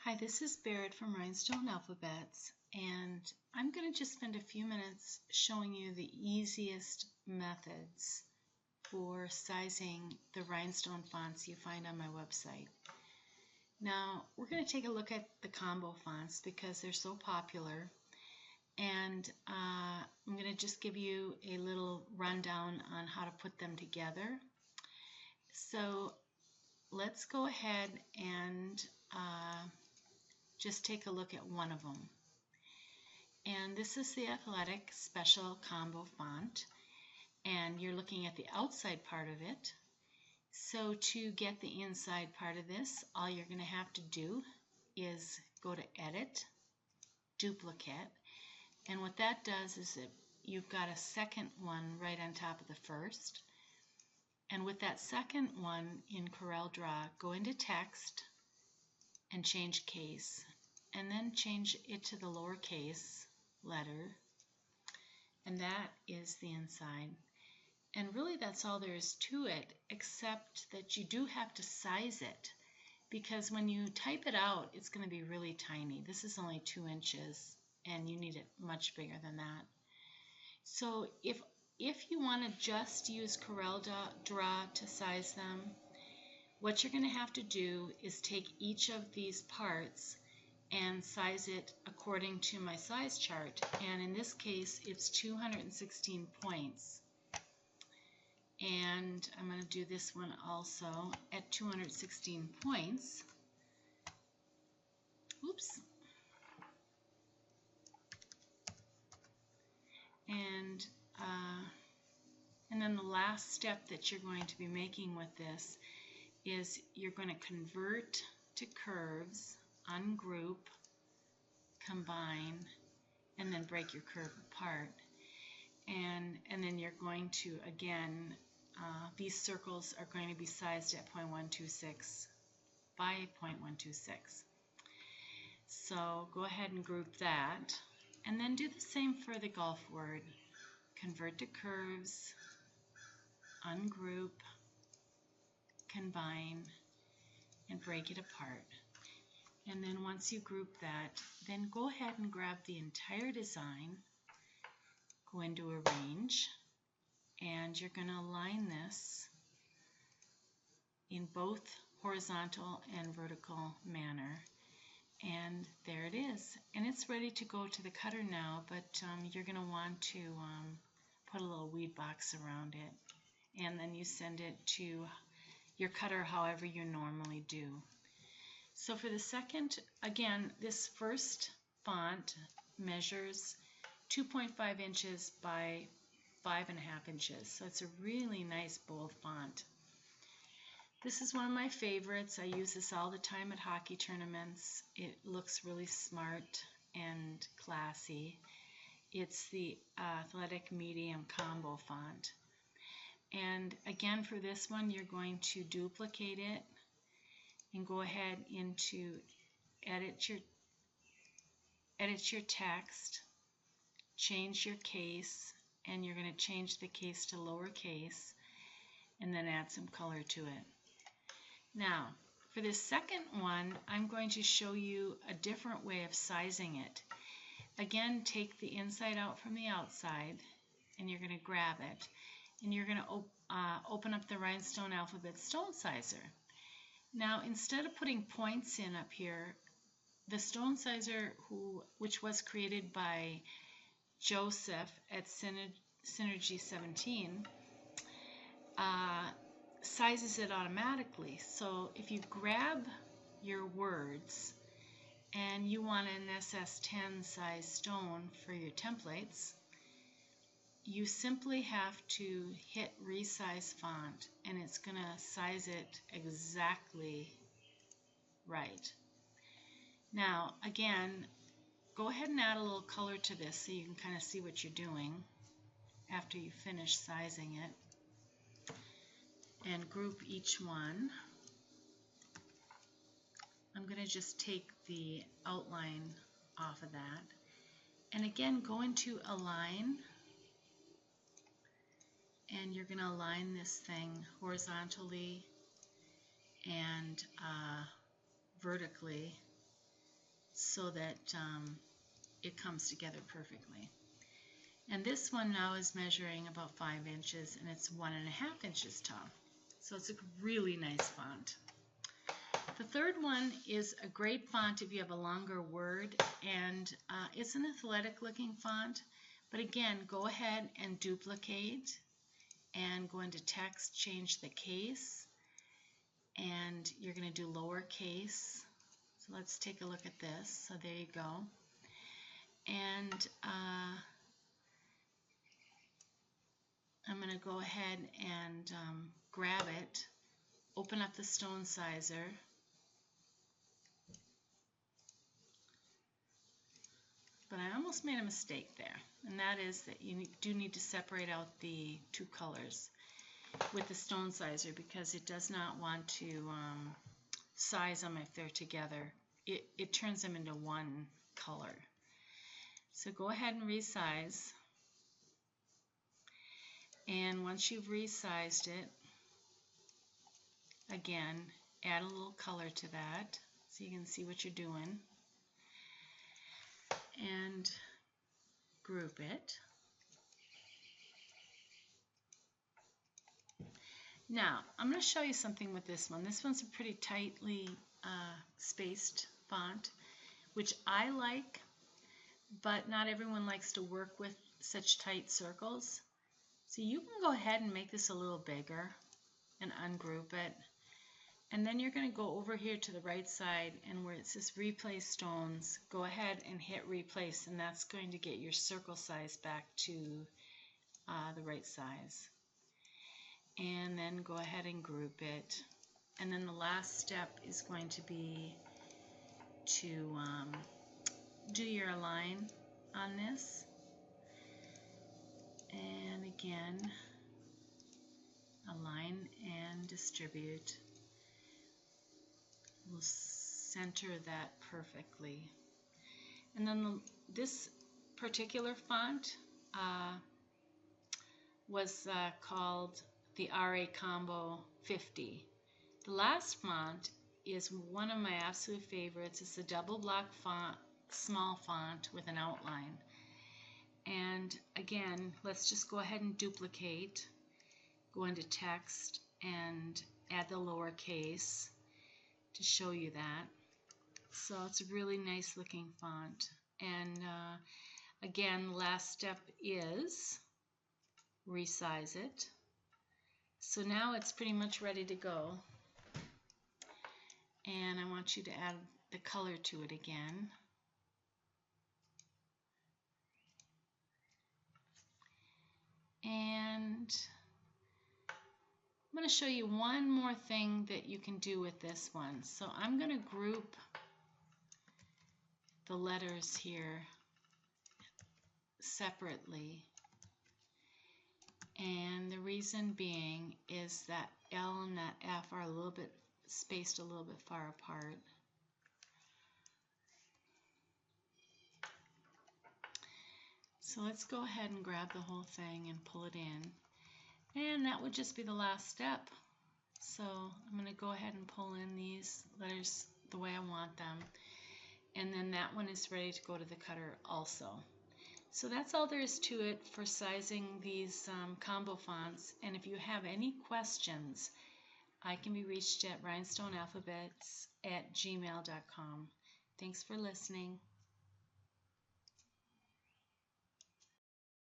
Hi, this is Barrett from Rhinestone Alphabets, and I'm going to just spend a few minutes showing you the easiest methods for sizing the rhinestone fonts you find on my website. Now, we're going to take a look at the combo fonts because they're so popular, and I'm going to just give you a little rundown on how to put them together. So let's go ahead and just take a look at one of them. And this is the Athletic Special Combo font, and you're looking at the outside part of it. So to get the inside part of this, all you're going to have to do is go to Edit, Duplicate, and what that does is that you've got a second one right on top of the first. And with that second one in Corel Draw, go into Text and change Case, and then change it to the lowercase letter, and that is the inside. And really that's all there is to it, except that you do have to size it, because when you type it out it's going to be really tiny. This is only 2 inches and you need it much bigger than that. So if you want to just use Corel Draw to size them, what you're going to have to do is take each of these parts and size it according to my size chart, and in this case it's 216 points, and I'm going to do this one also at 216 points. Oops. And then the last step that you're going to be making with this is you're going to convert to curves, ungroup, combine, and then break your curve apart. And then you're going to, again, these circles are going to be sized at 0.126 by 0.126. So go ahead and group that, and then do the same for the golf word. Convert to curves, ungroup, combine, and break it apart. And then once you group that, then go ahead and grab the entire design, go into Arrange, and you're going to align this in both horizontal and vertical manner. And there it is. And it's ready to go to the cutter now, but you're going to want to put a little weed box around it. And then you send it to your cutter however you normally do. So for the second, again, this first font measures 2.5 inches by 5.5 inches. So it's a really nice, bold font. This is one of my favorites. I use this all the time at hockey tournaments. It looks really smart and classy. It's the Athletic Medium Combo font. And again, for this one, you're going to duplicate it and go ahead into edit your text, change your case, and you're going to change the case to lowercase, and then add some color to it. Now, for this second one, I'm going to show you a different way of sizing it. Again, take the inside out from the outside, and you're going to grab it, and you're going to open up the Rhinestone Alphabets Stone Sizer. Now, instead of putting points in up here, the Stone Sizer, which was created by Joseph at Synergy 17, sizes it automatically. So if you grab your words and you want an SS10 size stone for your templates, you simply have to hit Resize Font, and it's going to size it exactly right. Now, again, go ahead and add a little color to this so you can kind of see what you're doing after you finish sizing it. And group each one. I'm going to just take the outline off of that. And again, go into Align, and you're going to align this thing horizontally and vertically so that it comes together perfectly. And this one now is measuring about 5 inches, and it's 1.5 inches tall. So it's a really nice font. The third one is a great font if you have a longer word, and it's an athletic looking font. But again, go ahead and duplicate and go into text, change the case, and you're going to do lowercase. So let's take a look at this. So there you go. And I'm going to go ahead and grab it, open up the stone sizer, but I almost made a mistake there, and that is that you do need to separate out the two colors with the stone sizer because it does not want to size them if they're together. It turns them into one color. So go ahead and resize, and once you've resized it, again, add a little color to that so you can see what you're doing, and group it. Now, I'm going to show you something with this one. This one's a pretty tightly spaced font, which I like, but not everyone likes to work with such tight circles. So you can go ahead and make this a little bigger and ungroup it. And then you're going to go over here to the right side, and where it says replace stones, go ahead and hit replace, and that's going to get your circle size back to the right size. And then go ahead and group it. And then the last step is going to be to do your align on this. And again, align and distribute. We'll center that perfectly. And then this particular font was called the RA Combo 50. The last font is one of my absolute favorites. It's a double block font, small font with an outline. And again, let's just go ahead and duplicate, go into text and add the lowercase to show you that. So it's a really nice looking font. And again, the last step is resize it. So now it's pretty much ready to go. And I want you to add the color to it again. And I'm going to show you one more thing that you can do with this one. So I'm going to group the letters here separately. And the reason being is that L and that F are a little bit spaced a little bit far apart. So let's go ahead and grab the whole thing and pull it in. And that would just be the last step. So I'm going to go ahead and pull in these letters the way I want them. And then that one is ready to go to the cutter also. So that's all there is to it for sizing these combo fonts. And if you have any questions, I can be reached at rhinestonealphabets@gmail.com. Thanks for listening.